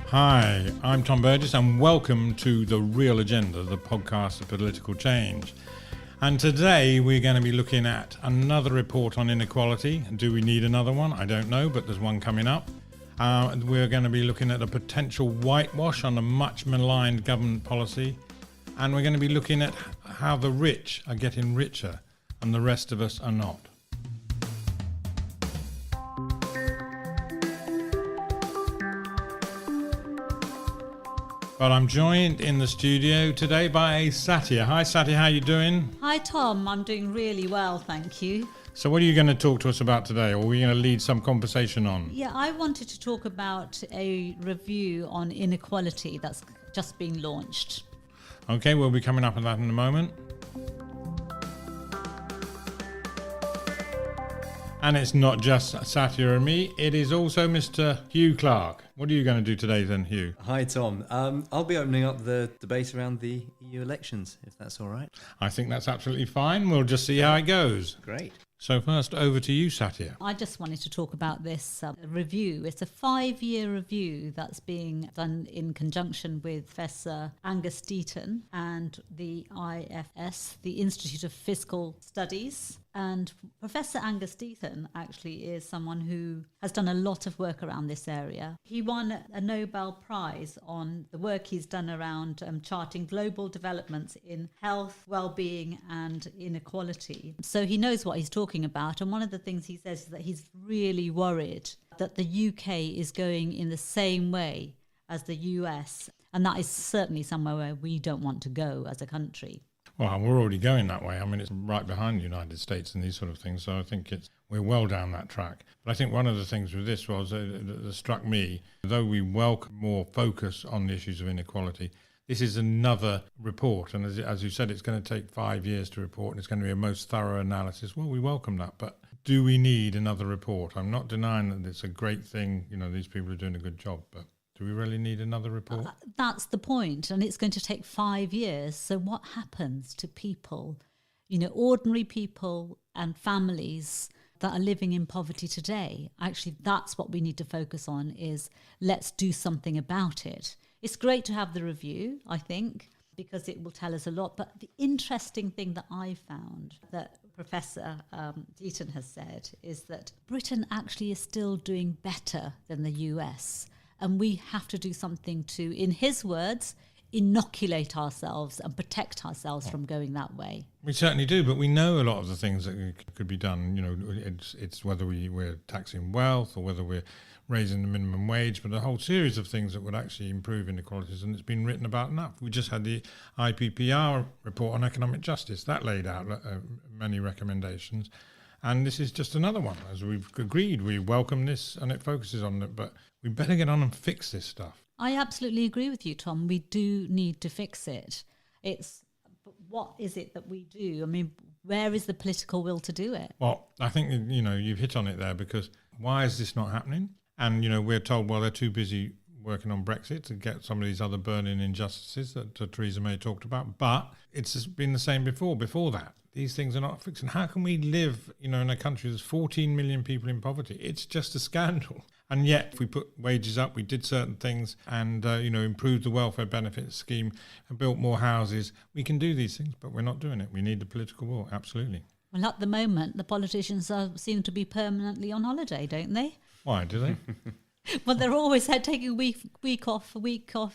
Hi, I'm Tom Burgess and welcome to The Real Agenda, the podcast of political change. And today we're going to be looking at another report on inequality. Do we need another one? I don't know, but there's one coming up. We're going to be looking at a potential whitewash on a much maligned government policy. And we're going to be looking at how the rich are getting richer and the rest of us are not. But I'm joined in the studio today by Satya. Hi Satya, how are you doing? Hi Tom, I'm doing really well, thank you. So what are you going to talk to us about today, or are we going to lead some conversation on? Yeah, I wanted to talk about a review on inequality that's just been launched. Okay, we'll be coming up on that in a moment. And it's not just Satya and me, it is also Mr. Hugh Clark. What are you going to do today then, Hugh? Hi, Tom. I'll be opening up the debate around the EU elections, if that's all right. I think that's absolutely fine. We'll just see how it goes. Great. So first, over to you, Satya. I just wanted to talk about this review. It's a 5-year review that's being done in conjunction with Professor Angus Deaton and the IFS, the Institute of Fiscal Studies. And Professor Angus Deaton actually is someone who has done a lot of work around this area. He won a Nobel Prize on the work he's done around charting global developments in health, well-being and inequality. So he knows what he's talking about. And one of the things he says is that he's really worried that the UK is going in the same way as the US. And that is certainly somewhere where we don't want to go as a country. Well, we're already going that way. I mean, it's right behind the United States and these sort of things. So I think we're well down that track. But I think one of the things with this was that struck me, though we welcome more focus on the issues of inequality, this is another report. And as you said, it's going to take 5 years to report and it's going to be a most thorough analysis. Well, we welcome that. But do we need another report? I'm not denying that it's a great thing. You know, these people are doing a good job, but do we really need another report? That's the point, and it's going to take 5 years. So what happens to people, ordinary people and families that are living in poverty today? Actually, that's what we need to focus on, is let's do something about it. It's great to have the review, I think, because it will tell us a lot. But the interesting thing that I found that Professor Deaton has said is that Britain actually is still doing better than the US. And we have to do something to, in his words, inoculate ourselves and protect ourselves from going that way. We certainly do, but we know a lot of the things that could be done. You know, it's whether we're taxing wealth or whether we're raising the minimum wage, but a whole series of things that would actually improve inequalities, and it's been written about enough. We just had the IPPR report on economic justice. That laid out many recommendations. And this is just another one. As we've agreed, we welcome this and it focuses on it, but we better get on and fix this stuff. I absolutely agree with you, Tom. We do need to fix it. But what is it that we do? I mean, where is the political will to do it? Well, I think, you've hit on it there, because why is this not happening? And, we're told, well, they're too busy working on Brexit to get some of these other burning injustices that Theresa May talked about. But it's been the same before that. These things are not fixed. And how can we live, in a country with 14 million people in poverty? It's just a scandal. And yet, if we put wages up, we did certain things and, improved the welfare benefits scheme and built more houses, we can do these things, but we're not doing it. We need the political will, absolutely. Well, at the moment, the politicians seem to be permanently on holiday, don't they? Why, do they? Well, they're always taking a week off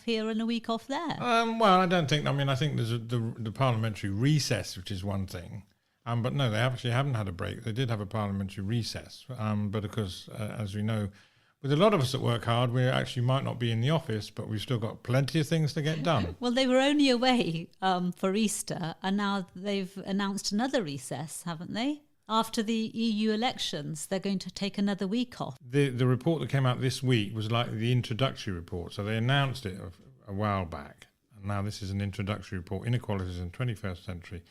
here and a week off there. Well, I don't think. I think there's the parliamentary recess, which is one thing. But no, they actually haven't had a break. They did have a parliamentary recess. But of course, as we know, with a lot of us that work hard, we actually might not be in the office, but we've still got plenty of things to get done. Well, they were only away for Easter, and now they've announced another recess, haven't they? After the EU elections, they're going to take another week off. The report that came out this week was like the introductory report. So they announced it a while back. And now this is an introductory report, Inequalities in the 21st Century.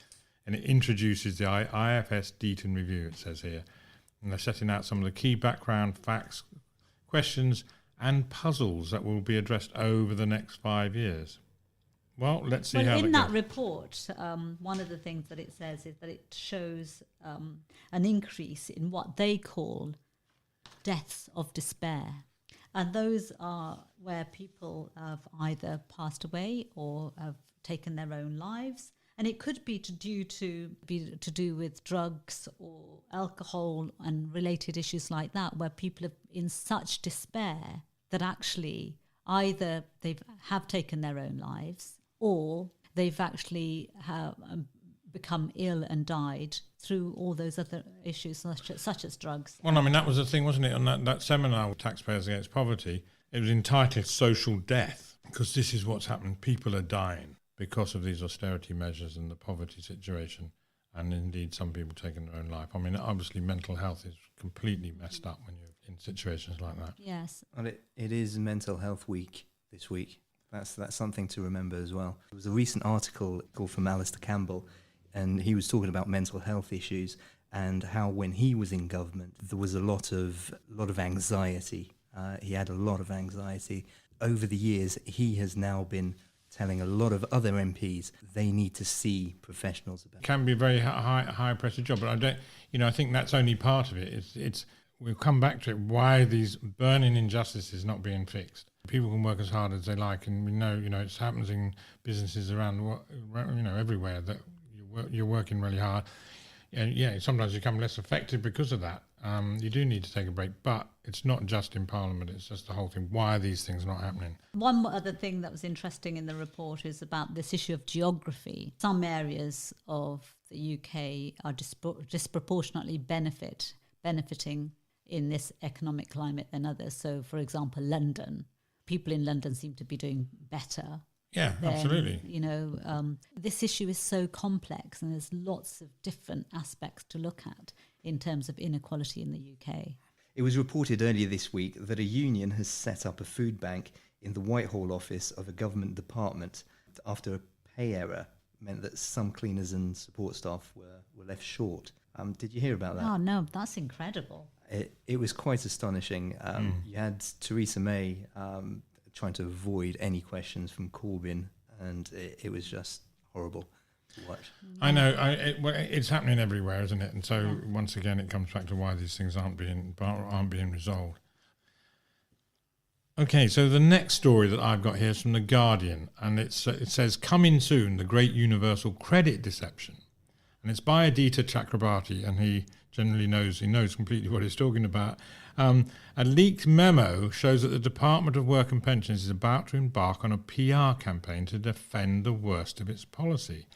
And it introduces the IFS Deaton Review, it says here. And they're setting out some of the key background facts, questions and puzzles that will be addressed over the next 5 years. Well, let's see Well, how in it that goes. report, one of the things that it says is that it shows an increase in what they call deaths of despair. And those are where people have either passed away or have taken their own lives. And it could be to do with drugs or alcohol and related issues like that, where people are in such despair that actually either they have taken their own lives or they've actually become ill and died through all those other issues such as drugs. Well, I mean, that was the thing, wasn't it, on that seminar with Taxpayers Against Poverty? It was entitled Social Death, because this is what's happened. People are dying because of these austerity measures and the poverty situation, and indeed some people taking their own life. I mean, obviously mental health is completely messed up when you're in situations like that. Yes. And it is Mental Health Week this week. That's something to remember as well. There was a recent article from Alistair Campbell, and he was talking about mental health issues and how when he was in government there was a lot of anxiety. He had a lot of anxiety. Over the years, he has now been telling a lot of other MPs they need to see professionals about it. It can be a very high pressure job, but I think that's only part of it. It's we'll come back to it. Why these burning injustices not being fixed? People can work as hard as they like, and we know it happens in businesses around everywhere that you're working really hard. And sometimes you become less effective because of that. You do need to take a break, but it's not just in Parliament, it's just the whole thing. Why are these things not happening? One other thing that was interesting in the report is about this issue of geography. Some areas of the UK are disproportionately benefiting in this economic climate than others. So, for example, London. People in London seem to be doing better. Yeah, absolutely. This issue is so complex and there's lots of different aspects to look at in terms of inequality in the UK. It was reported earlier this week that a union has set up a food bank in the Whitehall office of a government department after a pay error meant that some cleaners and support staff were left short. Did you hear about that? Oh, no, that's incredible. It was quite astonishing. You had Theresa May trying to avoid any questions from Corbyn, and it was just horrible to watch. I know. It's happening everywhere, isn't it? And so once again, it comes back to why these things aren't being resolved. Okay, so the next story that I've got here is from The Guardian, and it says, "Coming soon, the great universal credit deception." And it's by Aditya Chakrabarty, and he knows completely what he's talking about. A leaked memo shows that the Department of Work and Pensions is about to embark on a PR campaign to defend the worst of its policy.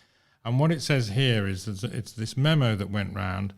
And what it says here is that it's this memo that went round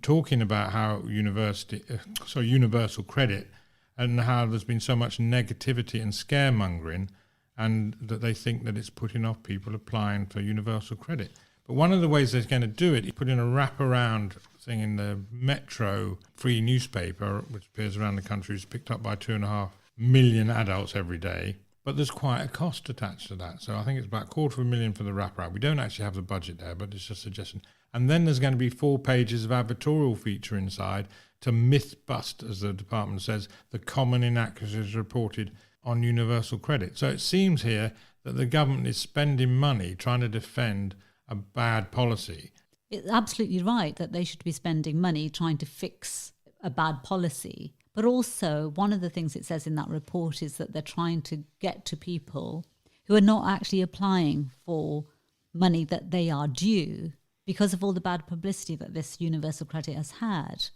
talking about how universal credit, and how there's been so much negativity and scaremongering, and that they think that it's putting off people applying for universal credit. But one of the ways they're going to do it is put in a wraparound thing in the Metro free newspaper, which appears around the country, is picked up by 2.5 million adults every day. But there's quite a cost attached to that. So I think it's about $250,000 for the wraparound. We don't actually have the budget there, but it's just a suggestion. And then there's going to be 4 pages of advertorial feature inside to myth bust, as the department says, the common inaccuracies reported on universal credit. So it seems here that the government is spending money trying to defend a bad policy. It's absolutely right that they should be spending money trying to fix a bad policy. But also, one of the things it says in that report is that they're trying to get to people who are not actually applying for money that they are due because of all the bad publicity that this universal credit has had.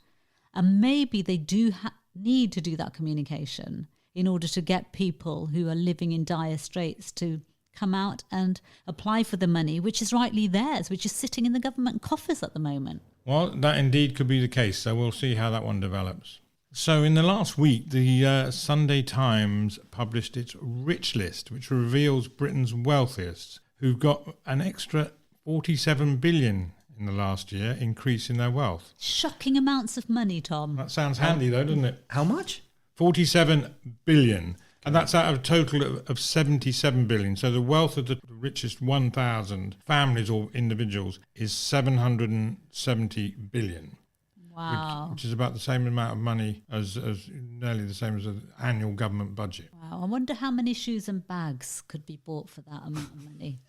And maybe they do need to do that communication in order to get people who are living in dire straits to come out and apply for the money, which is rightly theirs, which is sitting in the government coffers at the moment. Well, that indeed could be the case, so we'll see how that one develops. So in the last week, the Sunday Times published its Rich List, which reveals Britain's wealthiest, who've got an extra 47 billion in the last year increase in their wealth. Shocking amounts of money, Tom. That sounds handy though, doesn't it? How much? 47 billion. And that's out of a total of 77 billion. So the wealth of the richest 1,000 families or individuals is 770 billion. Wow. which is about the same amount of money as nearly the same as an annual government budget. Wow. I wonder how many shoes and bags could be bought for that amount of money.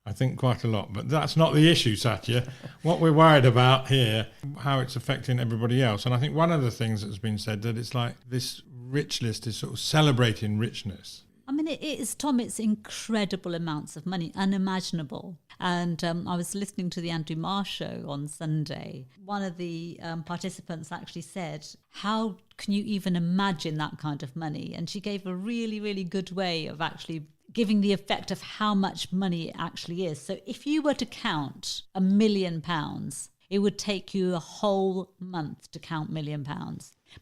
I think quite a lot, but that's not the issue, Satya. What we're worried about here, how it's affecting everybody else. And I think one of the things that's been said, that it's like this rich list is sort of celebrating richness. I mean, it is, Tom, it's incredible amounts of money, unimaginable. And I was listening to the Andrew Marr show on Sunday. One of the participants actually said, how can you even imagine that kind of money? And she gave a really, really good way of actually giving the effect of how much money it actually is. So if you were to count £1 million, it would take you a whole month to count £1 million.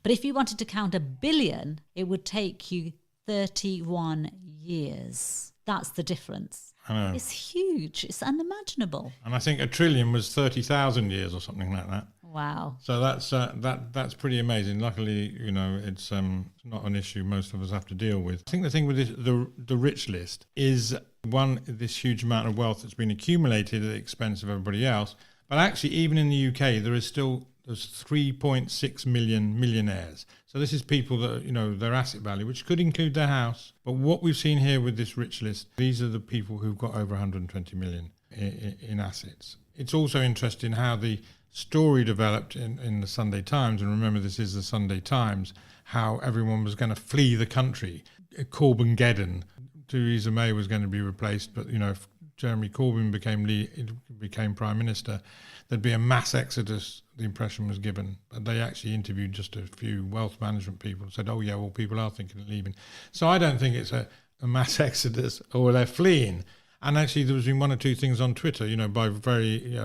But if you wanted to count 1 billion, it would take you 31 years. That's the difference. I know. It's huge. It's unimaginable. And I think 1 trillion was 30,000 years or something like that. Wow. So that's pretty amazing. Luckily, it's not an issue most of us have to deal with. I think the thing with the rich list is, one, this huge amount of wealth that's been accumulated at the expense of everybody else. But actually, even in the UK, there's 3.6 million millionaires. So this is people that, their asset value, which could include their house. But what we've seen here with this rich list, these are the people who've got over 120 million in assets. It's also interesting how the story developed in the Sunday Times, and remember this is the Sunday Times, how everyone was going to flee the country. Corbyn-Geddon, Theresa May was going to be replaced, but if Jeremy Corbyn became Prime Minister, there'd be a mass exodus, the impression was given. But they actually interviewed just a few wealth management people and said, oh yeah, well, people are thinking of leaving. So I don't think it's a mass exodus, or they're fleeing. And actually there's been one or two things on Twitter, by very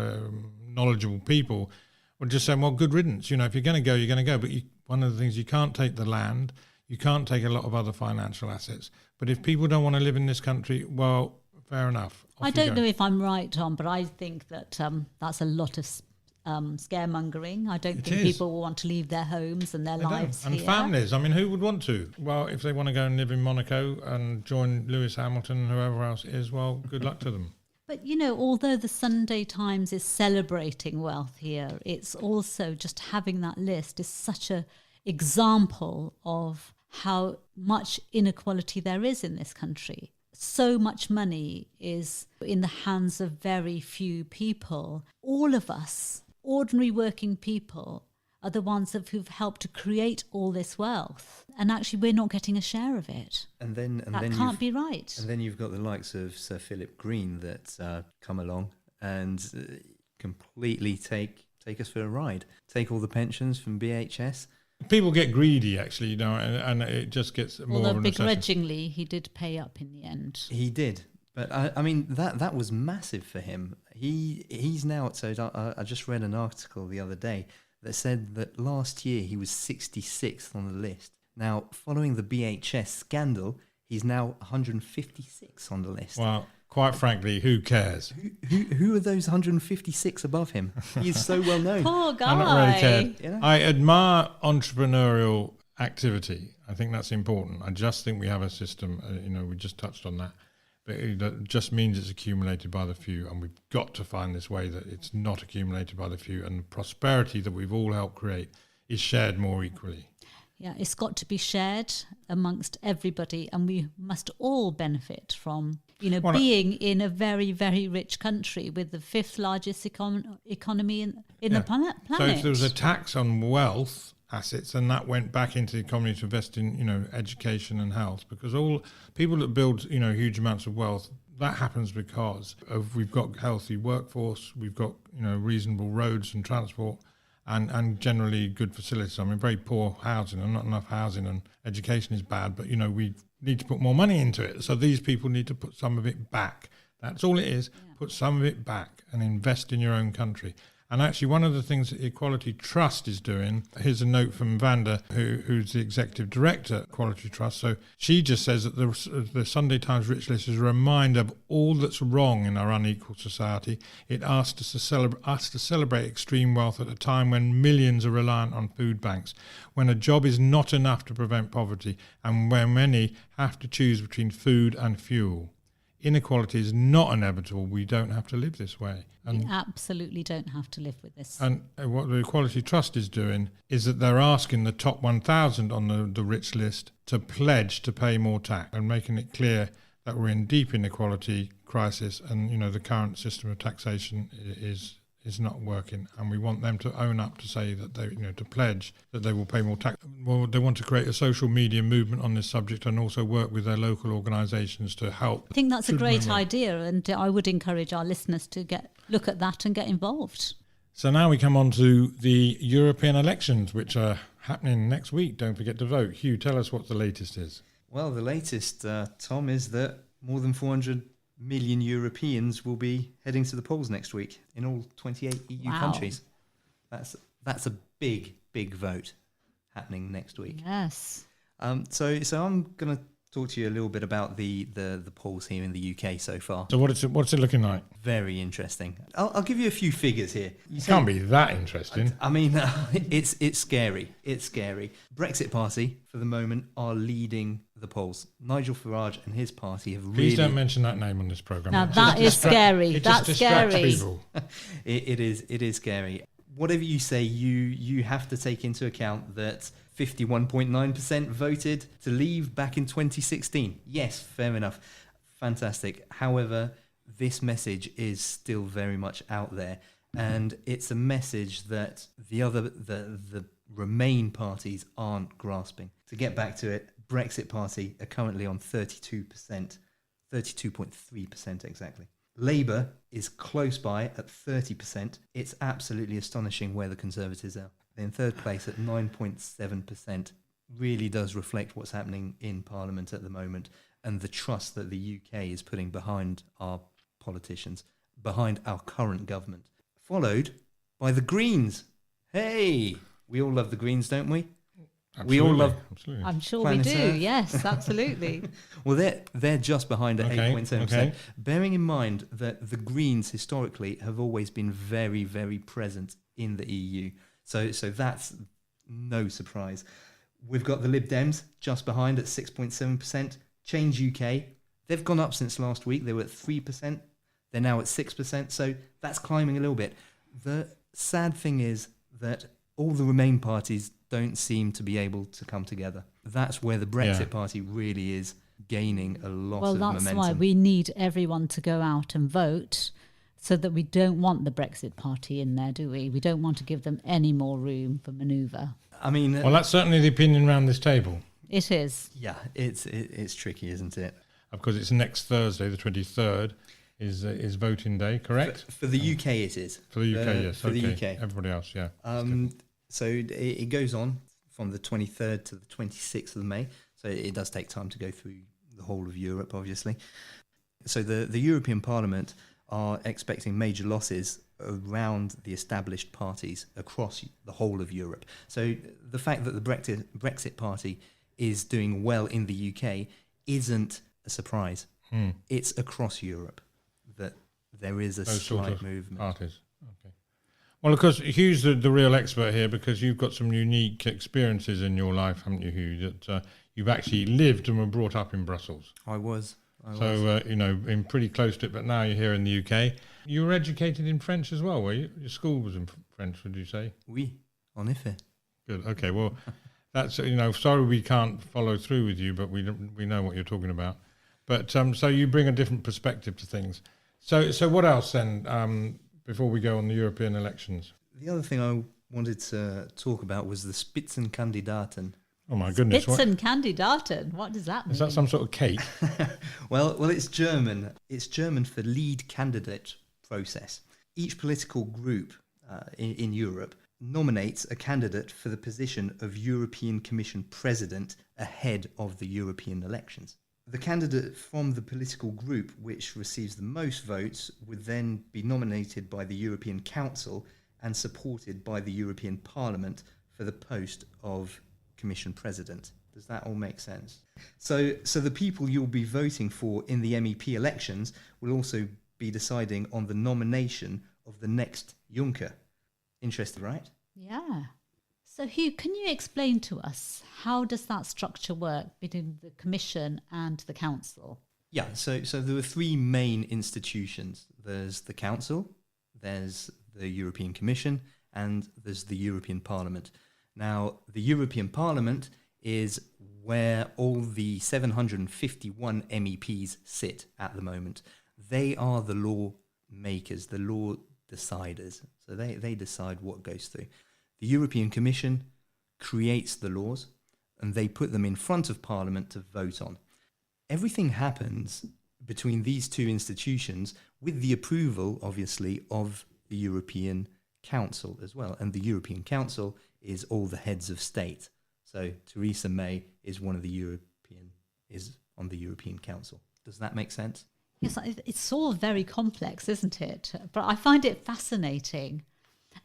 knowledgeable people, were just saying, well, good riddance. If you're going to go, you're going to go. But one of the things, you can't take the land, you can't take a lot of other financial assets. But if people don't want to live in this country, well, fair enough. I don't know if I'm right, Tom, but I think that that's a lot of scaremongering. I don't think people will want to leave their homes and their lives here. And families. I mean, who would want to? Well, if they want to go and live in Monaco and join Lewis Hamilton and whoever else it is, well, good luck to them. But, although the Sunday Times is celebrating wealth here, it's also just having that list is such an example of how much inequality there is in this country. So much money is in the hands of very few people. All of us, ordinary working people, are the ones who've helped to create all this wealth. And actually, we're not getting a share of it. That can't be right. And then you've got the likes of Sir Philip Green that come along and completely take us for a ride. Take all the pensions from BHS. People get greedy, actually, and it just gets more of Although a necessity. begrudgingly, he did pay up in the end. He did. But I mean, that was massive for him. He's now, so I just read an article the other day that said that last year he was 66th on the list. Now, following the BHS scandal, he's now 156 on the list. Well, quite frankly, who cares? Who are those 156 above him? He's so well known. Poor guy. I don't really care. I admire entrepreneurial activity. I think that's important. I just think we have a system, we just touched on that. But it just means it's accumulated by the few, and we've got to find this way that it's not accumulated by the few, and the prosperity that we've all helped create is shared more equally. Yeah, it's got to be shared amongst everybody, and we must all benefit from, being in a very, very rich country with the 5th largest economy in the planet. So if there was a tax on wealth assets, and that went back into the economy to invest in, education and health, because all people that build, huge amounts of wealth, that happens because we've got healthy workforce, we've got, reasonable roads and transport, and generally good facilities. I mean, very poor housing and not enough housing, and education is bad, but, we need to put more money into it. So these people need to put some of it back. That's all it is. Yeah. Put some of it back and invest in your own country. And actually, one of the things that the Equality Trust is doing, here's a note from Vanda, who's the executive director at Equality Trust. So she just says that the Sunday Times Rich List is a reminder of all that's wrong in our unequal society. It asks us to celebrate extreme wealth at a time when millions are reliant on food banks, when a job is not enough to prevent poverty, and where many have to choose between food and fuel. inequality is not inevitable. We don't have to live this way. We absolutely don't have to live with this. And what the Equality Trust is doing is that they're asking the top 1,000 on the rich list to pledge to pay more tax, and making it clear that we're in deep inequality crisis, and the current system of taxation is not working, and we want them to own up to say that they, to pledge that they will pay more tax. Well, they want to create a social media movement on this subject and also work with their local organisations to help. I think that's a great idea, and I would encourage our listeners to look at that and get involved. So now we come on to the European elections, which are happening next week. Don't forget to vote. Hugh, tell us what the latest is. Well, the latest, Tom, is that more than 400 million Europeans will be heading to the polls next week in all 28 EU countries. That's a big vote happening next week. Yes. So I'm going to talk to you a little bit about the polls here in the UK so far. So what's it looking like? Very interesting. I'll give you a few figures here. It can't be that interesting. I mean, it's scary. It's scary. Brexit Party, for the moment, are leading the polls. Nigel Farage and his party have Please don't mention that name on this programme. Now that is scary. That's scary. It is scary. Whatever you say, you have to take into account that 51.9% voted to leave back in 2016. Yes, fair enough. Fantastic. However, this message is still very much out there, and it's a message that the Remain parties aren't grasping. To get back to it, Brexit Party are currently on 32%, 32.3% exactly. Labour is close by at 30%. It's absolutely astonishing where the Conservatives are. In third place at 9.7%. Really does reflect what's happening in Parliament at the moment, and the trust that the UK is putting behind our politicians, behind our current government. Followed by the Greens. Hey, we all love the Greens, don't we? Absolutely, we all love. Absolutely. I'm sure we do. Yes, absolutely. Well, they're just behind at 8.7%. Okay. Bearing in mind that the Greens historically have always been very, very present in the EU. So that's no surprise. We've got the Lib Dems just behind at 6.7%. Change UK, they've gone up since last week. They were at 3%. They're now at 6%. So that's climbing a little bit. The sad thing is that all the Remain parties don't seem to be able to come together. That's where the Brexit Party really is gaining a lot of momentum. Well, that's why we need everyone to go out and vote, so that we don't want the Brexit Party in there, do we? We don't want to give them any more room for manoeuvre. I mean... well, that's certainly the opinion around this table. It is. Yeah, it's tricky, isn't it? Of course, it's next Thursday, the 23rd, is voting day, correct? For the UK it is. For the UK, yes. For okay. the UK. Everybody else, yeah. So it goes on from the 23rd to the 26th of May. So it does take time to go through the whole of Europe, obviously. So the European Parliament are expecting major losses around the established parties across the whole of Europe. So the fact that the Brexit Party is doing well in the UK isn't a surprise. It's across Europe that there is a slight movement. Parties. Okay. Well, of course, Hugh's the real expert here, because you've got some unique experiences in your life, haven't you, Hugh, that you've actually lived and were brought up in Brussels. I was. In pretty close to it, but now you're here in the UK. You were educated in French as well, were you? Your school was in French, would you say? Oui, en effet. Good. Okay. Well, that's sorry we can't follow through with you, but we know what you're talking about. But so you bring a different perspective to things. So what else then? Before we go on the European elections, the other thing I wanted to talk about was the Spitzenkandidaten. Oh my goodness! Spitzenkandidaten. What does that mean? Is that some sort of cake? Well, it's German. It's German for lead candidate process. Each political group in Europe nominates a candidate for the position of European Commission President ahead of the European elections. The candidate from the political group which receives the most votes would then be nominated by the European Council and supported by the European Parliament for the post of Commission President. Does that all make sense? So the people you'll be voting for in the MEP elections will also be deciding on the nomination of the next Juncker. Interesting, right? Yeah. So Hugh, can you explain to us, how does that structure work between the Commission and the Council? Yeah, so there were three main institutions. There's the Council, there's the European Commission, and there's the European Parliament. Now, the European Parliament is where all the 751 MEPs sit at the moment. They are the law makers, the law deciders. So they decide what goes through. The European Commission creates the laws, and they put them in front of Parliament to vote on. Everything happens between these two institutions with the approval, obviously, of the European Council as well. And the European Council is all the heads of state. So Theresa May is on the European Council. Does that make sense? Yes, it's all very complex, isn't it? But I find it fascinating.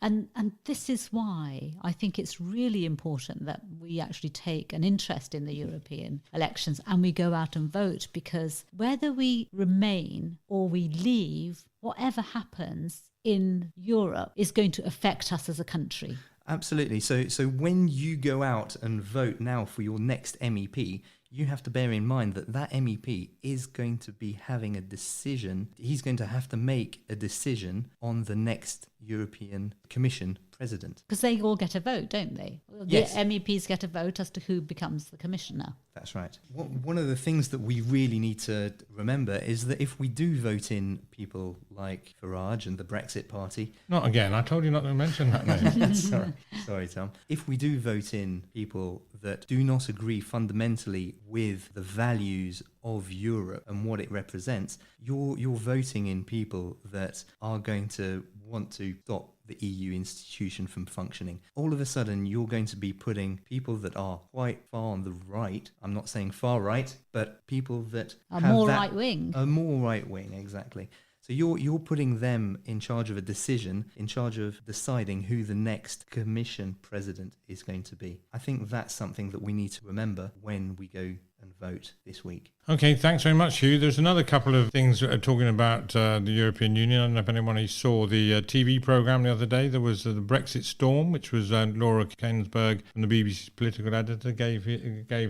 And this is why I think it's really important that we actually take an interest in the European elections and we go out and vote, because whether we remain or we leave, whatever happens in Europe is going to affect us as a country. Absolutely. So when you go out and vote now for your next MEP, you have to bear in mind that MEP is going to be having a decision. He's going to have to make a decision on the next European Commission president. Because they all get a vote, don't they? Yes. The MEPs get a vote as to who becomes the commissioner. That's right. One of the things that we really need to remember is that if we do vote in people like Farage and the Brexit Party... Not again. I told you not to mention that name. Sorry, Tom. If we do vote in people that do not agree fundamentally with the values of Europe and what it represents, you're voting in people that are going to want to stop the EU institution from functioning. All of a sudden, you're going to be putting people that are quite far on the right. I'm not saying far right, but people that are more right wing. Are more right wing, exactly. So you're putting them in charge of a decision, in charge of deciding who the next Commission president is going to be. I think that's something that we need to remember when we go and vote this week. Okay, thanks very much, Hugh. There's another couple of things talking about the European Union. I don't know if anyone saw the TV programme the other day. There was the Brexit Storm, which was Laura Kensberg from the BBC political editor gave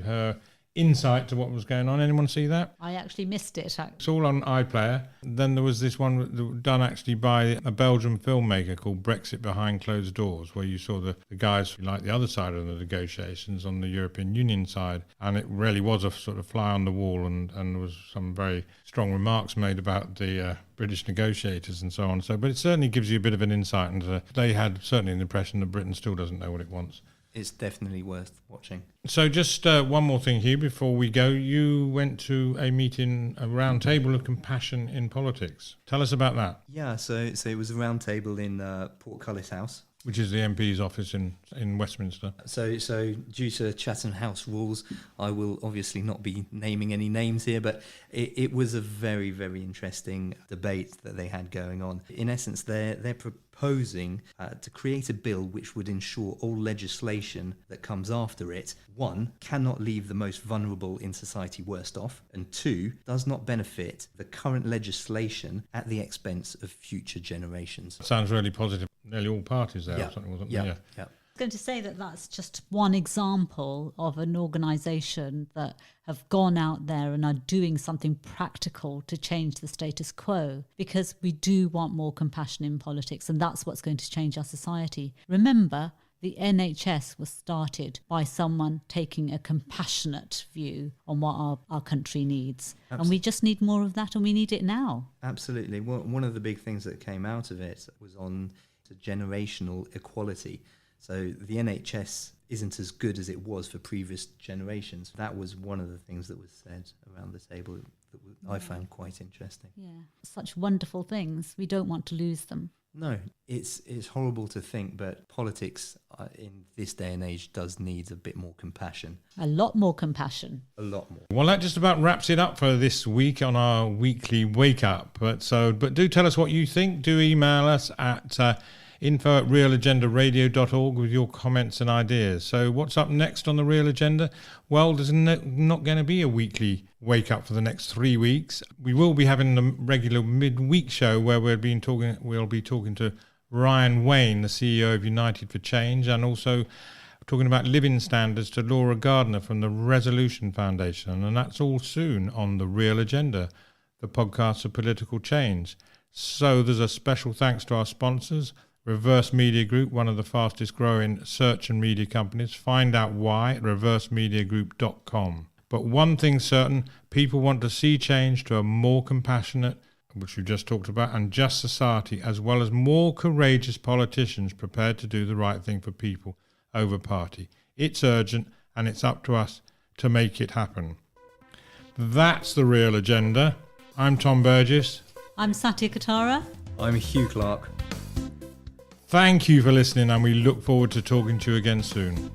her insight to what was going on. Anyone see that? I actually missed it. It's all on iPlayer. Then there was this one done actually by a Belgian filmmaker called Brexit Behind Closed Doors, where you saw the guys like the other side of the negotiations on the European Union side. And it really was a sort of fly on the wall, and there was some very strong remarks made about the British negotiators and so on. But it certainly gives you a bit of an insight into, they had certainly an impression that Britain still doesn't know what it wants. It's definitely worth watching. So just one more thing here before we go. You went to a meeting, a round table of compassion in politics. Tell us about that. Yeah, so it was a round table in Portcullis House. Which is the MP's office in Westminster. So due to Chatham House rules, I will obviously not be naming any names here, but it was a very, very interesting debate that they had going on. In essence, they're proposing to create a bill which would ensure all legislation that comes after it, one, cannot leave the most vulnerable in society worst off, and two, does not benefit the current legislation at the expense of future generations. Sounds really positive. Nearly all parties there, or something, wasn't there? Yeah. I was going to say that's just one example of an organisation that have gone out there and are doing something practical to change the status quo, because we do want more compassion in politics, and that's what's going to change our society. Remember, the NHS was started by someone taking a compassionate view on what our country needs. Absolutely. And we just need more of that, and we need it now. Absolutely. Well, one of the big things that came out of it was on generational equality. So the NHS isn't as good as it was for previous generations. That was one of the things that was said around the table that I found quite interesting. Yeah, such wonderful things. We don't want to lose them. No, it's horrible to think, but politics in this day and age does need a bit more compassion. A lot more compassion. A lot more. Well, that just about wraps it up for this week on our weekly wake up. But do tell us what you think. Do email us at info@realagendaradio.org with your comments and ideas. So what's up next on the Real Agenda? Well, there's not going to be a weekly wake up for the next 3 weeks. We will be having the regular midweek show where we'll be talking to Ryan Wayne, the CEO of United for Change, and also talking about living standards to Laura Gardner from the Resolution Foundation, and that's all soon on The Real Agenda, the podcast of political change. So there's a special thanks to our sponsors, Reverse Media Group, one of the fastest growing search and media companies. Find out why at reversemediagroup.com. But one thing's certain, people want to see change to a more compassionate, which we've just talked about, and just society, as well as more courageous politicians prepared to do the right thing for people over party. It's urgent, and it's up to us to make it happen. That's The Real Agenda. I'm Tom Burgess. I'm Satya Kartara. I'm Hugh Clark. Thank you for listening, and we look forward to talking to you again soon.